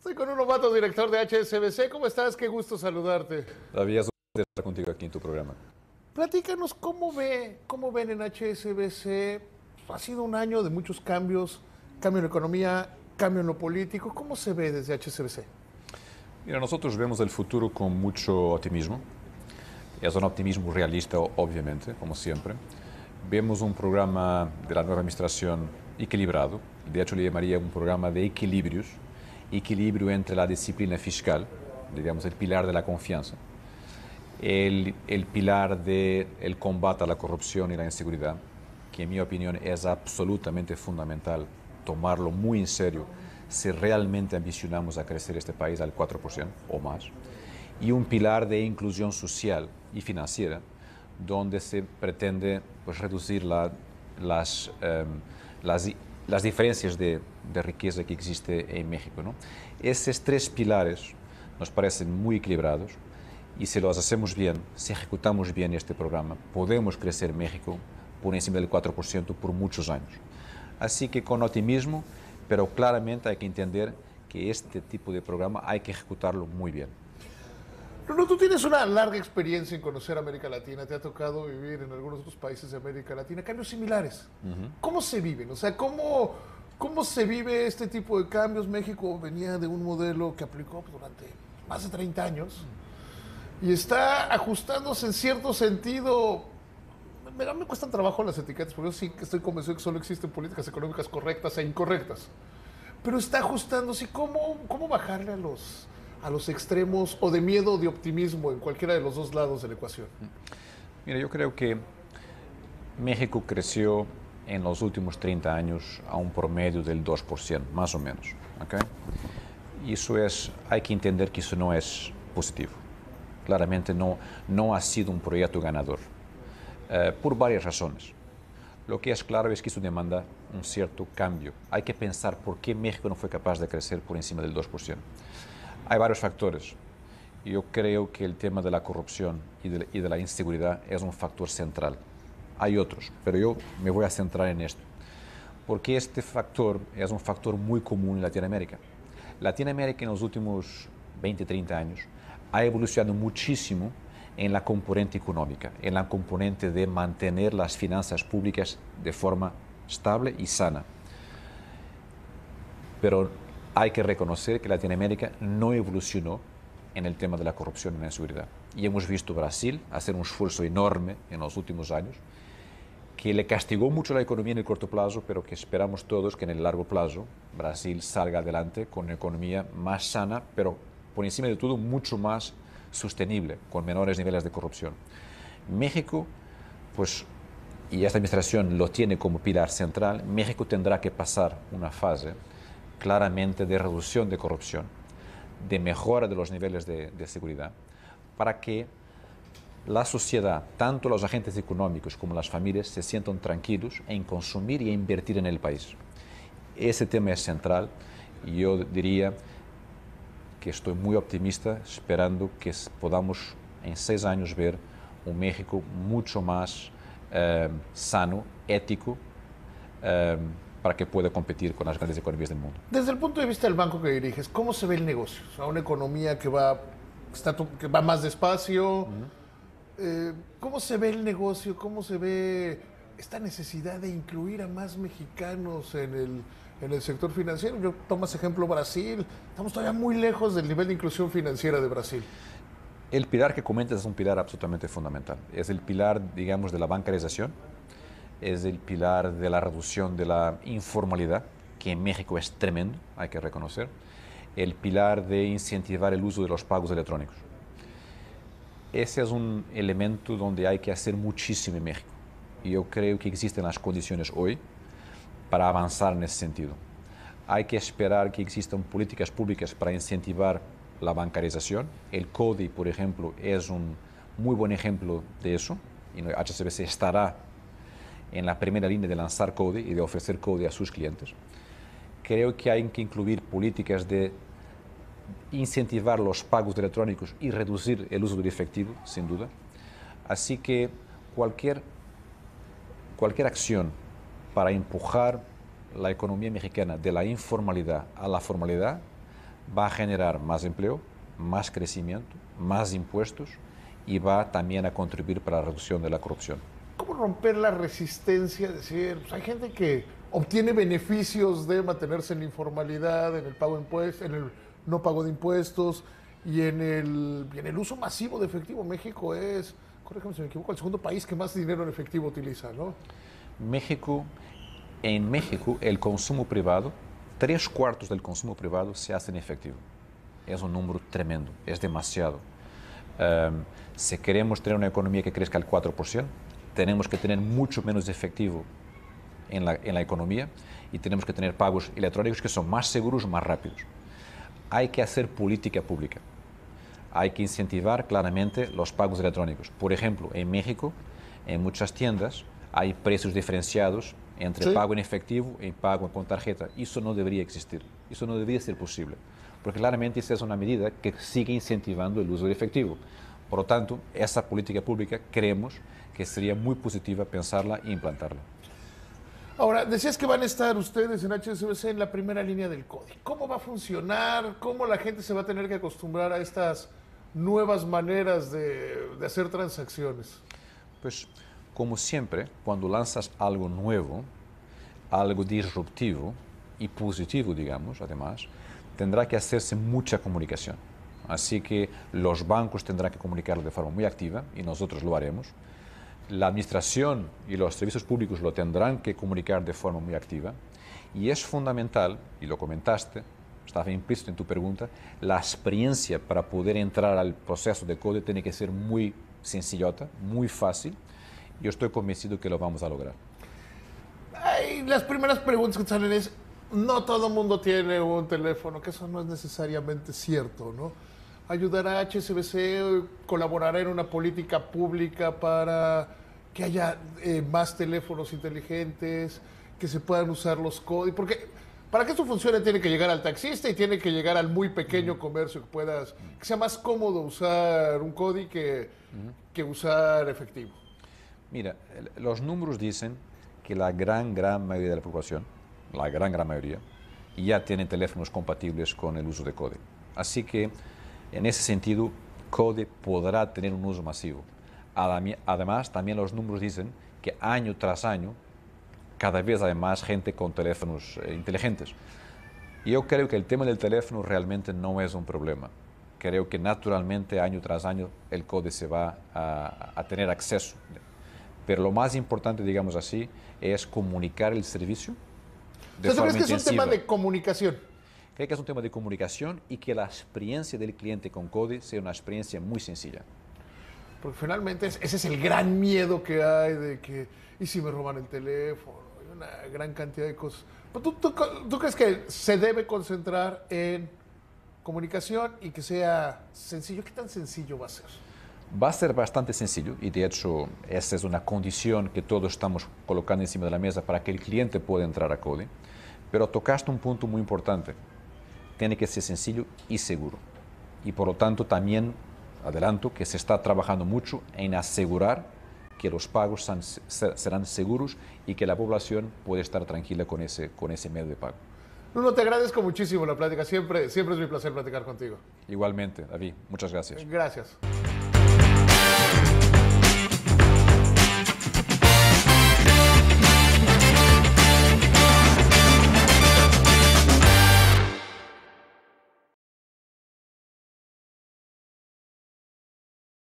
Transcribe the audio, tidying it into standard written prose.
Estoy con un novato director de HSBC. ¿Cómo estás? Qué gusto saludarte. Todavía es un placer estar contigo aquí en tu programa. Platícanos cómo ven en HSBC. Ha sido un año de muchos cambios, cambio en la economía, cambio en lo político. ¿Cómo se ve desde HSBC? Mira, nosotros vemos el futuro con mucho optimismo. Es un optimismo realista, obviamente, como siempre. Vemos un programa de la nueva administración equilibrado. De hecho, le llamaría un programa de equilibrios. Equilibrio entre la disciplina fiscal, digamos, el pilar de la confianza, el pilar del combate a la corrupción y la inseguridad, que en mi opinión es absolutamente fundamental tomarlo muy en serio si realmente ambicionamos a crecer este país al 4% o más, y un pilar de inclusión social y financiera, donde se pretende pues, reducir las diferencias de riqueza que existe en México, ¿no? Esos tres pilares nos parecen muy equilibrados y si los hacemos bien, si ejecutamos bien este programa, podemos crecer México por encima del 4% por muchos años. Así que con optimismo, pero claramente hay que entender que este tipo de programa hay que ejecutarlo muy bien. No, tú tienes una larga experiencia en conocer América Latina, te ha tocado vivir en algunos otros países de América Latina, cambios similares. ¿Cómo se viven? O sea, ¿cómo se vive este tipo de cambios? México venía de un modelo que aplicó durante más de 30 años y está ajustándose en cierto sentido. Me cuestan trabajo las etiquetas, porque yo sí que estoy convencido que solo existen políticas económicas correctas e incorrectas. Pero está ajustándose. ¿Cómo bajarle a los extremos o de miedo o de optimismo en cualquiera de los dos lados de la ecuación? Mira, yo creo que México creció en los últimos 30 años a un promedio del 2%, más o menos. ¿Okay? Y hay que entender que eso no es positivo. Claramente no ha sido un proyecto ganador, por varias razones. Lo que es claro es que eso demanda un cierto cambio. Hay que pensar por qué México no fue capaz de crecer por encima del 2%. Hay varios factores. Yo creo que el tema de la corrupción y de la inseguridad es un factor central. Hay otros, pero yo me voy a centrar en esto. Porque este factor es un factor muy común en Latinoamérica. Latinoamérica en los últimos 20, 30 años ha evolucionado muchísimo en la componente económica, en la componente de mantener las finanzas públicas de forma estable y sana. Pero hay que reconocer que Latinoamérica no evolucionó en el tema de la corrupción y la inseguridad. Y hemos visto Brasil hacer un esfuerzo enorme en los últimos años, que le castigó mucho la economía en el corto plazo, pero que esperamos todos que en el largo plazo Brasil salga adelante con una economía más sana, pero por encima de todo mucho más sostenible, con menores niveles de corrupción. México, pues, y esta administración lo tiene como pilar central, México tendrá que pasar una fase claramente de reducción de corrupción, de mejora de los niveles de seguridad, para que la sociedad, tanto los agentes económicos como las familias, se sientan tranquilos en consumir y invertir en el país. Ese tema es central y yo diría que estoy muy optimista esperando que podamos en 6 años ver un México mucho más sano, ético, para que pueda competir con las grandes economías del mundo. Desde el punto de vista del banco que diriges, ¿cómo se ve el negocio? O sea, una economía que va más despacio. ¿Cómo se ve el negocio? ¿Cómo se ve esta necesidad de incluir a más mexicanos en el sector financiero? Yo tomas ejemplo Brasil, estamos todavía muy lejos del nivel de inclusión financiera de Brasil. El pilar que comentas es un pilar absolutamente fundamental. Es el pilar, digamos, de la bancarización, es el pilar de la reducción de la informalidad, que en México es tremendo, hay que reconocer, el pilar de incentivar el uso de los pagos electrónicos. Ese es un elemento donde hay que hacer muchísimo en México. Y yo creo que existen las condiciones hoy para avanzar en ese sentido. Hay que esperar que existan políticas públicas para incentivar la bancarización. El CODI, por ejemplo, es un muy buen ejemplo de eso. Y HSBC estará en la primera línea de lanzar CODI y de ofrecer CODI a sus clientes. Creo que hay que incluir políticas de incentivar los pagos electrónicos y reducir el uso del efectivo, sin duda. Así que cualquier acción para empujar la economía mexicana de la informalidad a la formalidad va a generar más empleo, más crecimiento, más impuestos y va también a contribuir para la reducción de la corrupción. ¿Cómo romper la resistencia? Es decir, pues hay gente que obtiene beneficios de mantenerse en la informalidad, en el pago de impuestos, en el no pago de impuestos y en el uso masivo de efectivo. México es, corrígeme si me equivoco, el segundo país que más dinero en efectivo utiliza, ¿no? En México, el consumo privado, 3/4 del consumo privado se hace en efectivo. Es un número tremendo, es demasiado. Si queremos tener una economía que crezca al 4%, tenemos que tener mucho menos efectivo en la economía y tenemos que tener pagos electrónicos que son más seguros, más rápidos. Hay que hacer política pública. Hay que incentivar claramente los pagos electrónicos. Por ejemplo, en México, en muchas tiendas, hay precios diferenciados entre pago en efectivo y pago con tarjeta. Eso no debería existir. Eso no debería ser posible. Porque claramente esa es una medida que sigue incentivando el uso de efectivo. Por lo tanto, esa política pública creemos que sería muy positiva pensarla e implantarla. Ahora, decías que van a estar ustedes en HSBC en la primera línea del código. ¿Cómo va a funcionar? ¿Cómo la gente se va a tener que acostumbrar a estas nuevas maneras de hacer transacciones? Pues, como siempre, cuando lanzas algo nuevo, algo disruptivo y positivo, digamos, además, tendrá que hacerse mucha comunicación. Así que los bancos tendrán que comunicarlo de forma muy activa y nosotros lo haremos. La administración y los servicios públicos lo tendrán que comunicar de forma muy activa. Y es fundamental, y lo comentaste, estaba implícito en tu pregunta, la experiencia para poder entrar al proceso de código tiene que ser muy sencillota, muy fácil. Yo estoy convencido que lo vamos a lograr. Ay, las primeras preguntas que salen es, no todo el mundo tiene un teléfono, que eso no es necesariamente cierto, ¿no? ¿Ayudará a HSBC, colaborará en una política pública para que haya más teléfonos inteligentes, que se puedan usar los códigos? Porque para que esto funcione tiene que llegar al taxista y tiene que llegar al muy pequeño comercio que sea más cómodo usar un código que usar efectivo. Mira, los números dicen que la gran mayoría de la población, la gran mayoría, ya tienen teléfonos compatibles con el uso de código. Así que, en ese sentido, CODE podrá tener un uso masivo. Además, también los números dicen que año tras año, cada vez hay más gente con teléfonos inteligentes. Y yo creo que el tema del teléfono realmente no es un problema. Creo que naturalmente, año tras año, el CODE se va a tener acceso. Pero lo más importante, digamos así, es comunicar el servicio de forma intensiva. ¿Tú crees que es un tema de comunicación? Creo que es un tema de comunicación y que la experiencia del cliente con CODE sea una experiencia muy sencilla. Porque finalmente ese es el gran miedo que hay de que, ¿y si me roban el teléfono? Hay una gran cantidad de cosas. Pero ¿tú crees que se debe concentrar en comunicación y que sea sencillo? ¿Qué tan sencillo va a ser? Va a ser bastante sencillo y de hecho esa es una condición que todos estamos colocando encima de la mesa para que el cliente pueda entrar a CODE. Pero tocaste un punto muy importante. Tiene que ser sencillo y seguro. Y por lo tanto también adelanto que se está trabajando mucho en asegurar que los pagos serán seguros y que la población puede estar tranquila con ese medio de pago. Nuno, te agradezco muchísimo la plática. Siempre es mi placer platicar contigo. Igualmente, David, muchas gracias. Gracias.